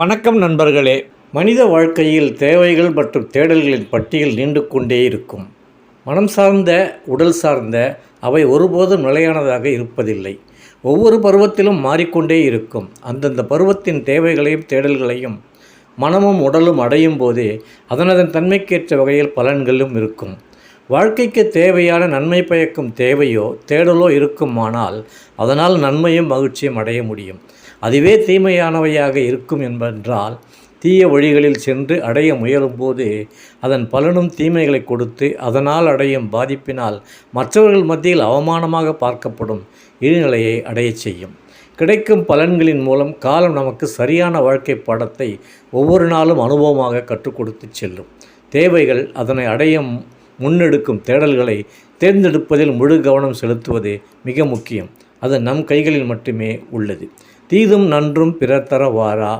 வணக்கம் நண்பர்களே. மனித வாழ்க்கையில் தேவைகள் மற்றும் தேடல்களின் பட்டியல் நீண்டு கொண்டே இருக்கும். மனம் சார்ந்த, உடல் சார்ந்த அவை ஒருபோதும் நிலையானதாக இருப்பதில்லை. ஒவ்வொரு பருவத்திலும் மாறிக்கொண்டே இருக்கும். அந்தந்த பருவத்தின் தேவைகளையும் தேடல்களையும் மனமும் உடலும் அடையும் போதே அதனதன் தன்மைக்கேற்ற வகையில் பலன்களும் இருக்கும். வாழ்க்கைக்கு தேவையான நன்மை பயக்கும் தேவையோ தேடலோ இருக்குமானால் அதனால் நன்மையும் மகிழ்ச்சியும் அடைய முடியும். அதுவே தீமையானவையாக இருக்கும் என்பென்றால் தீய வழிகளில் சென்று அடைய முயலும்போது அதன் பலனும் தீமைகளை கொடுத்து அதனால் அடையும் பாதிப்பினால் மற்றவர்கள் மத்தியில் அவமானமாக பார்க்கப்படும் இழிநிலையை அடையச் செய்யும். கிடைக்கும் பலன்களின் மூலம் காலம் நமக்கு சரியான வாழ்க்கை பாடத்தை ஒவ்வொரு நாளும் அனுபவமாக கற்றுக் கொடுத்து செல்லும். தேவைகள் அதனை அடையும் முன்னெடுக்கும் தேடல்களை தேர்ந்தெடுப்பதில் முழு கவனம் செலுத்துவது மிக முக்கியம். அது நம் கைகளில் மட்டுமே உள்ளது. தீதும் நன்றும் பிறர் தர வாரா